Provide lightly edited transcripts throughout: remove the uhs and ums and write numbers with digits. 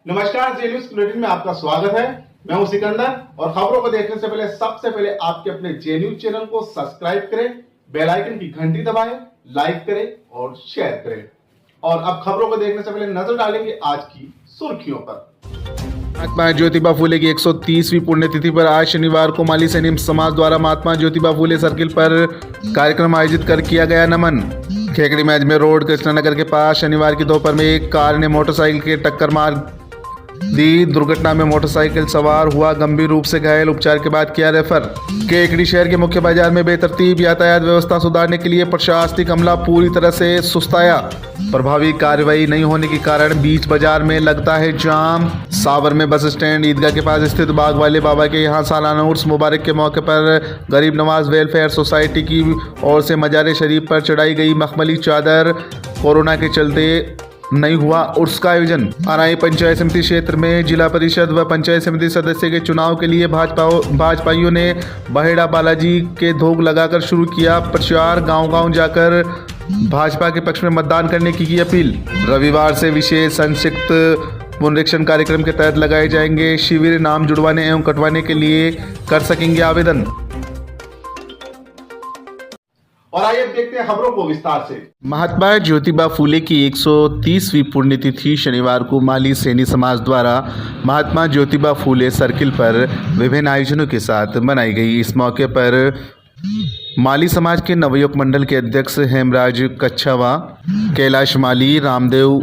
नमस्कार, जी news bulletin में आपका स्वागत है। मैं हूं सिकंदर और खबरों को देखने से पहले सबसे पहले आपके अपने जे न्यूज चैनल को सब्सक्राइब करें, बेल आइकन की घंटी दबाएं, लाइक करें और शेयर करें। और अब खबरों को देखने से पहले नजर डालेंगे आज की सुर्खियों पर। महात्मा ज्योतिबा फूले की 130वीं पुण्यतिथि पर आज शनिवार को माली सैनिक समाज द्वारा महात्मा ज्योतिबा फूले सर्किल पर कार्यक्रम आयोजित कर किया गया नमन। खेकड़ी में अजमेर रोड कृष्णानगर के पास शनिवार की दोपहर में एक कार ने मोटरसाइकिल के टक्कर मार दी। दुर्घटना में मोटरसाइकिल सवार हुआ गंभीर रूप से घायल, उपचार के बाद किया रेफर। केकड़ी शहर के मुख्य बाजार में बेतरतीब यातायात व्यवस्था सुधारने के लिए प्रशासनिक अमला पूरी तरह से सुस्ताया। प्रभावी कार्रवाई नहीं होने के कारण बीच बाजार में लगता है जाम। सावर में बस स्टैंड ईदगाह के पास स्थित बाग वाले बाबा के यहाँ सालाना उर्स मुबारक के मौके पर गरीब नवाज वेलफेयर सोसाइटी की ओर से मजार शरीफ पर चढ़ाई गई मखमली चादर। कोरोना के चलते नहीं हुआ उर्स का आयोजन। अराई पंचायत समिति क्षेत्र में जिला परिषद व पंचायत समिति सदस्य के चुनाव के लिए भाजपाइयों ने बहेड़ा बालाजी के धोख लगाकर शुरू किया प्रचार। गांव-गांव जाकर भाजपा के पक्ष में मतदान करने की अपील। रविवार से विशेष संक्षिप्त पुनरीक्षण कार्यक्रम के तहत लगाए जाएंगे शिविर। नाम जुड़वाने एवं कटवाने के लिए कर सकेंगे आवेदन। और आइए अब देखते हैं खबरों को विस्तार से। महात्मा ज्योतिबा फूले की 130वीं पुण्यतिथि शनिवार को माली सैनी समाज द्वारा महात्मा ज्योतिबा फूले सर्किल पर विभिन्न आयोजनों के साथ मनाई गई। इस मौके पर माली समाज के नवयुवक मंडल के अध्यक्ष हेमराज कच्छावा, कैलाश माली, रामदेव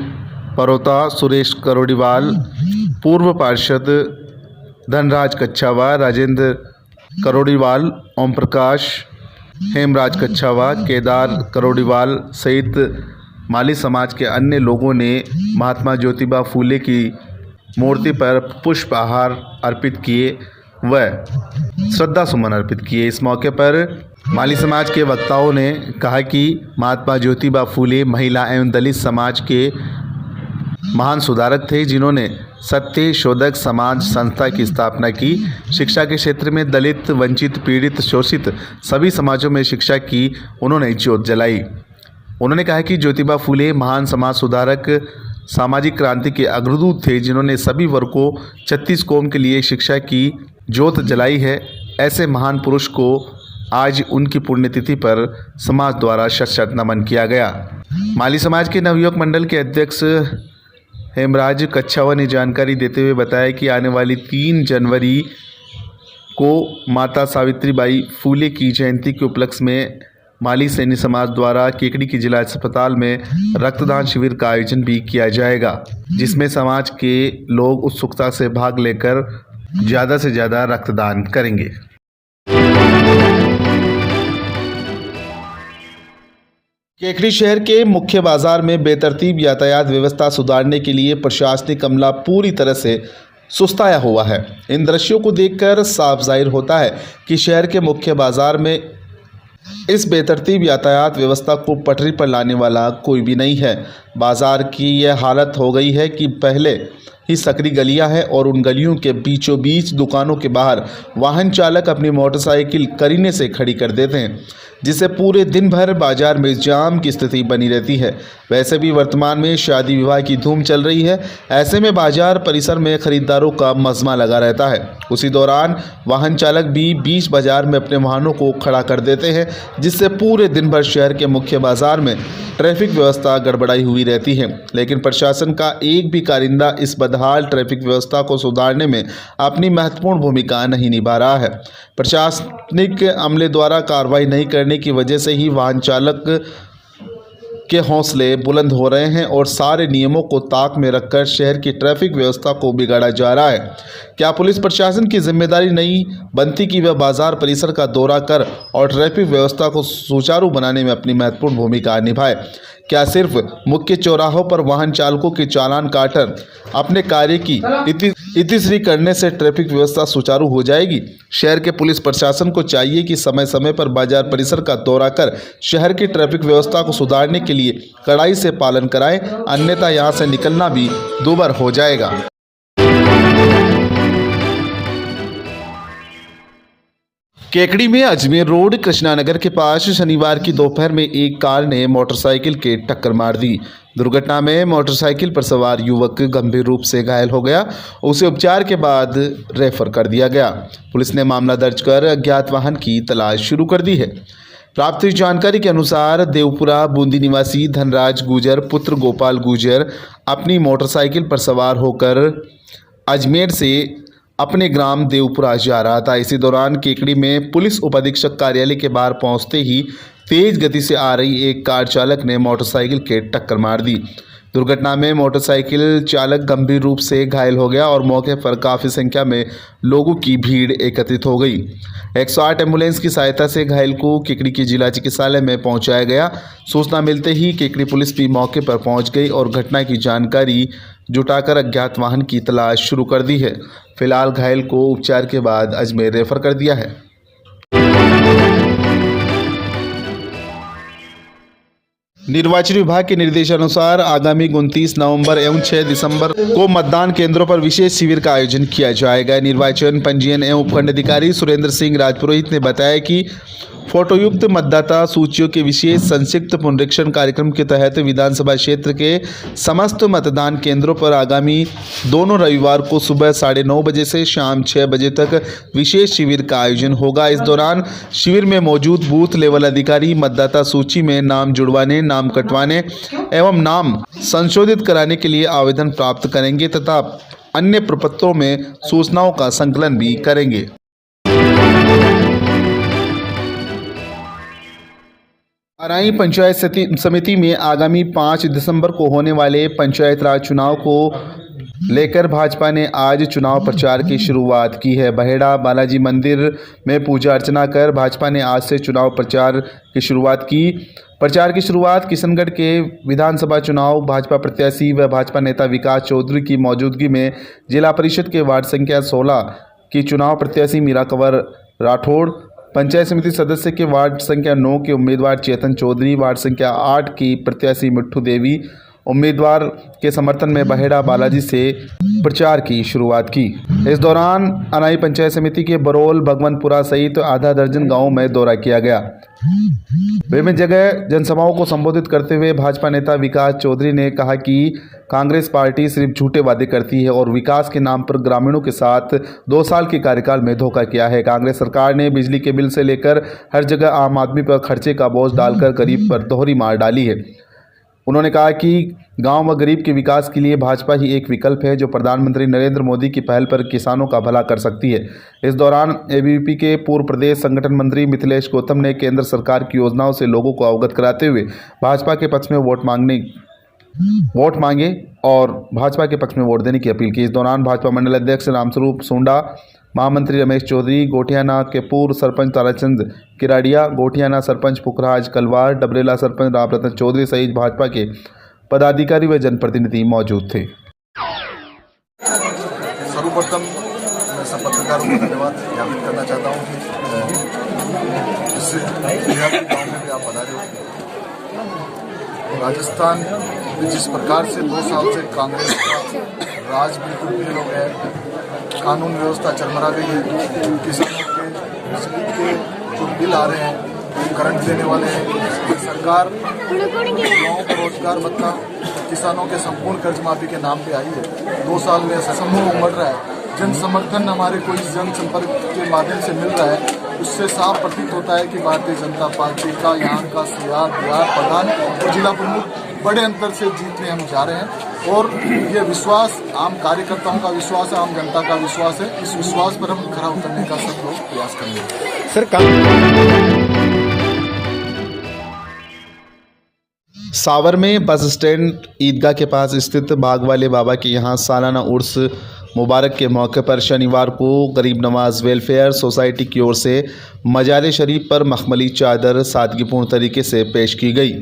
परोता, सुरेश करोड़ीवाल, पूर्व पार्षद धनराज कच्छावा, राजेंद्र करोड़ीवाल, ओम प्रकाश, हेमराज कच्छावा, केदार करोड़ीवाल सहित माली समाज के अन्य लोगों ने महात्मा ज्योतिबा फूले की मूर्ति पर पुष्प आहार अर्पित किए व श्रद्धा सुमन अर्पित किए। इस मौके पर माली समाज के वक्ताओं ने कहा कि महात्मा ज्योतिबा फूले महिला एवं दलित समाज के महान सुधारक थे, जिन्होंने सत्य शोधक समाज संस्था की स्थापना की। शिक्षा के क्षेत्र में दलित, वंचित, पीड़ित, शोषित सभी समाजों में शिक्षा की उन्होंने ज्योत जलाई। उन्होंने कहा कि ज्योतिबा फूले महान समाज सुधारक, सामाजिक क्रांति के अग्रदूत थे, जिन्होंने सभी वर्गों 36 कौम के लिए शिक्षा की ज्योत जलाई है। ऐसे महान पुरुष को आज उनकी पुण्यतिथि पर समाज द्वारा शत-शत नमन किया गया। माली समाज के नवयुवक मंडल के अध्यक्ष हेमराज कच्छावा ने जानकारी देते हुए बताया कि आने वाली 3 जनवरी को माता सावित्रीबाई फूले की जयंती के उपलक्ष्य में माली सैनी समाज द्वारा केकड़ी की जिला अस्पताल में रक्तदान शिविर का आयोजन भी किया जाएगा, जिसमें समाज के लोग उत्सुकता से भाग लेकर ज़्यादा से ज़्यादा रक्तदान करेंगे। केकड़ी शहर के मुख्य बाजार में बेतरतीब यातायात व्यवस्था सुधारने के लिए प्रशासनिक अमला पूरी तरह से सुस्ताया हुआ है। इन दृश्यों को देखकर साफ जाहिर होता है कि शहर के मुख्य बाजार में इस बेतरतीब यातायात व्यवस्था को पटरी पर लाने वाला कोई भी नहीं है। बाजार की यह हालत हो गई है कि पहले ही सकरी गलियां हैं और उन गलियों के बीचों बीच दुकानों के बाहर वाहन चालक अपनी मोटरसाइकिल करीने से खड़ी कर देते हैं, जिससे पूरे दिन भर बाजार में जाम की स्थिति बनी रहती है। वैसे भी वर्तमान में शादी विवाह की धूम चल रही है। ऐसे में बाजार परिसर में खरीदारों का मजमा लगा रहता है। उसी दौरान वाहन चालक भी बीच बाजार में अपने वाहनों को खड़ा कर देते हैं, जिससे पूरे दिन भर शहर के मुख्य बाजार में ट्रैफिक व्यवस्था गड़बड़ाई हुई रहती है। लेकिन प्रशासन का एक भी कारिंदा इस बदहाल ट्रैफिक व्यवस्था को सुधारने में अपनी महत्वपूर्ण भूमिका नहीं निभा रहा है। प्रशासनिक अमले द्वारा कार्रवाई नहीं करने की वजह से ही वाहन चालक के हौसले बुलंद हो रहे हैं और सारे नियमों को ताक में रखकर शहर की ट्रैफिक व्यवस्था को बिगाड़ा जा रहा है। क्या पुलिस प्रशासन की जिम्मेदारी नहीं बनती कि वह बाजार परिसर का दौरा कर और ट्रैफिक व्यवस्था को सुचारू बनाने में अपनी महत्वपूर्ण भूमिका निभाए? क्या सिर्फ मुख्य चौराहों पर वाहन चालकों के चालान काटकर अपने कार्य की इतिश्री करने से ट्रैफिक व्यवस्था सुचारू हो जाएगी? शहर के पुलिस प्रशासन को चाहिए कि समय समय पर बाजार परिसर का दौरा कर शहर की ट्रैफिक व्यवस्था को सुधारने के लिए कड़ाई से पालन कराएं, अन्यथा यहां से निकलना भी दूभर हो जाएगा। केकड़ी में अजमेर रोड कृष्णानगर के पास शनिवार की दोपहर में एक कार ने मोटरसाइकिल के टक्कर मार दी। दुर्घटना में मोटरसाइकिल पर सवार युवक गंभीर रूप से घायल हो गया। उसे उपचार के बाद रेफर कर दिया गया। पुलिस ने मामला दर्ज कर अज्ञात वाहन की तलाश शुरू कर दी है। प्राप्त जानकारी के अनुसार देवपुरा बूंदी निवासी धनराज गुजर पुत्र गोपाल गुजर अपनी मोटरसाइकिल पर सवार होकर अजमेर से अपने ग्राम देवपुरा जा रहा था। इसी दौरान केकड़ी में पुलिस उपाधीक्षक कार्यालय के बाहर पहुंचते ही तेज गति से आ रही एक कार चालक ने मोटरसाइकिल के टक्कर मार दी। दुर्घटना में मोटरसाइकिल चालक गंभीर रूप से घायल हो गया और मौके पर काफ़ी संख्या में लोगों की भीड़ एकत्रित हो गई। 108 एम्बुलेंस की सहायता से घायल को केकड़ी के जिला चिकित्सालय में पहुंचाया गया। सूचना मिलते ही केकड़ी पुलिस भी मौके पर पहुंच गई और घटना की जानकारी जुटाकर अज्ञात वाहन की तलाश शुरू कर दी है। फिलहाल घायल को उपचार के बाद अजमेर रेफर कर दिया है। निर्वाचन विभाग के निर्देशानुसार आगामी 29 नवंबर एवं 6 दिसंबर को मतदान केंद्रों पर विशेष शिविर का आयोजन किया जाएगा। निर्वाचन पंजीयन एवं उपखंड अधिकारी सुरेंद्र सिंह राजपुरोहित ने बताया कि फोटोयुक्त मतदाता सूचियों के विशेष संक्षिप्त पुनरीक्षण कार्यक्रम के तहत विधानसभा क्षेत्र के समस्त मतदान केंद्रों पर आगामी दोनों रविवार को सुबह 9:30 बजे से शाम 6 बजे तक विशेष शिविर का आयोजन होगा। इस दौरान शिविर में मौजूद बूथ लेवल अधिकारी मतदाता सूची में नाम जुड़वाने, नाम कटवाने एवं नाम संशोधित कराने के लिए आवेदन प्राप्त करेंगे तथा अन्य प्रपत्रों में सूचनाओं का संकलन भी करेंगे। अराई पंचायत समिति में आगामी 5 दिसंबर को होने वाले पंचायत राज चुनाव को लेकर भाजपा ने आज चुनाव प्रचार की शुरुआत की है। बहेड़ा बालाजी मंदिर में पूजा अर्चना कर भाजपा ने आज से चुनाव प्रचार की शुरुआत की। प्रचार की शुरुआत किशनगढ़ के विधानसभा चुनाव भाजपा प्रत्याशी व भाजपा नेता विकास चौधरी की मौजूदगी में जिला परिषद के वार्ड संख्या 16 की चुनाव प्रत्याशी मीरा कंवर राठौड़, पंचायत समिति सदस्य के वार्ड संख्या 9 के उम्मीदवार चेतन चौधरी, वार्ड संख्या 8 की प्रत्याशी मिट्ठू देवी उम्मीदवार के समर्थन में बहेड़ा बालाजी से प्रचार की शुरुआत की। इस दौरान अनाई पंचायत समिति के बरोल, भगवंतपुरा सहित आधा दर्जन गांवों में दौरा किया गया। विभिन्न जगह जनसभाओं को संबोधित करते हुए भाजपा नेता विकास चौधरी ने कहा कि कांग्रेस पार्टी सिर्फ झूठे वादे करती है और विकास के नाम पर ग्रामीणों के साथ 2 साल के कार्यकाल में धोखा किया है। कांग्रेस सरकार ने बिजली के बिल से लेकर हर जगह आम आदमी पर खर्चे का बोझ डालकर गरीब पर दोहरी मार डाली है। उन्होंने कहा कि गांव व गरीब के विकास के लिए भाजपा ही एक विकल्प है जो प्रधानमंत्री नरेंद्र मोदी की पहल पर किसानों का भला कर सकती है। इस दौरान एबीवीपी के पूर्व प्रदेश संगठन मंत्री मिथिलेश गौतम ने केंद्र सरकार की योजनाओं से लोगों को अवगत कराते हुए भाजपा के पक्ष में वोट मांगे और भाजपा के पक्ष में वोट देने की अपील की। इस दौरान भाजपा मंडल अध्यक्ष रामस्वरूप सोंडा, महामंत्री रमेश चौधरी, गोठियाना के पूर्व सरपंच ताराचंद किराड़िया, गोठियाना सरपंच पुखराज कलवार, डबरेला सरपंच रामरतन चौधरी सहित भाजपा के पदाधिकारी व जनप्रतिनिधि मौजूद थे। सर्वप्रथम मैं सब पत्रकारों को धन्यवाद ज्ञापित करना चाहता हूँ कि इससे गाँव में भी आप बता रहे हो। राजस्थान में जिस प्रकार से 2 साल से कांग्रेस का राज बिल्कुल फेल हो गया है, कानून व्यवस्था चरमरा गई है, किसानों के बिजली के जो बिल आ रहे हैं, करंट देने वाले हैं, सरकार गाँव को रोजगार भत्ता किसानों के संपूर्ण कर्ज माफी के नाम पे आई है। 2 साल में असंभव उमड़ रहा है। जन समर्थन हमारे कोई जनसंपर्क के माध्यम से मिल रहा है, उससे साफ प्रतीत होता है कि भारतीय जनता पार्टी का यहाँ का सीआर, बिहार प्रधान और जिला प्रमुख बड़े अंतर से जीतने हम जा रहे हैं। और ये विश्वास आम कार्यकर्ताओं का विश्वास है, आम जनता का विश्वास है। इस विश्वास पर हम खरा उतरने का सब लोग प्रयास करेंगे। सावर में बस स्टैंड ईदगाह के पास स्थित बागवाले बाबा के यहाँ सालाना उर्स मुबारक के मौके पर शनिवार को गरीब नवाज वेलफेयर सोसाइटी की ओर से मजार शरीफ पर मखमली चादर सादगीपूर्ण तरीके से पेश की गई।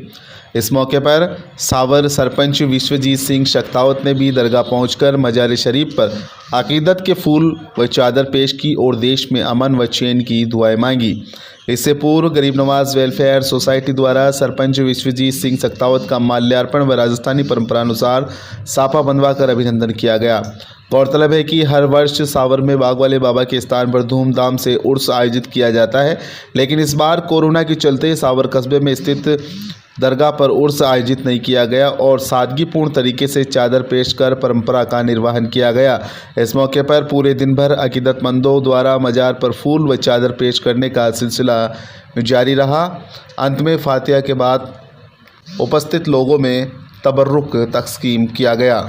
इस मौके पर सावर सरपंच विश्वजीत सिंह शक्तावत ने भी दरगाह पहुंचकर मजार शरीफ पर अकीदत के फूल व चादर पेश की और देश में अमन व चैन की दुआएं मांगी। इससे पूर्व गरीब नवाज वेलफेयर सोसाइटी द्वारा सरपंच विश्वजीत सिंह शक्तावत का माल्यार्पण व राजस्थानी परंपरानुसार साफा बंधवा कर अभिनंदन किया गया। गौरतलब है कि हर वर्ष सावर में बागवाले बाबा के स्थान पर धूमधाम से उर्स आयोजित किया जाता है, लेकिन इस बार कोरोना के चलते सावर कस्बे में स्थित दरगाह पर उर्स आयोजित नहीं किया गया और सादगीपूर्ण तरीके से चादर पेश कर परंपरा का निर्वहन किया गया। इस मौके पर पूरे दिन भर अकीदतमंदों द्वारा मजार पर फूल व चादर पेश करने का सिलसिला जारी रहा। अंत में फातिहा के बाद उपस्थित लोगों में तबर्रुक तस्कीम किया गया।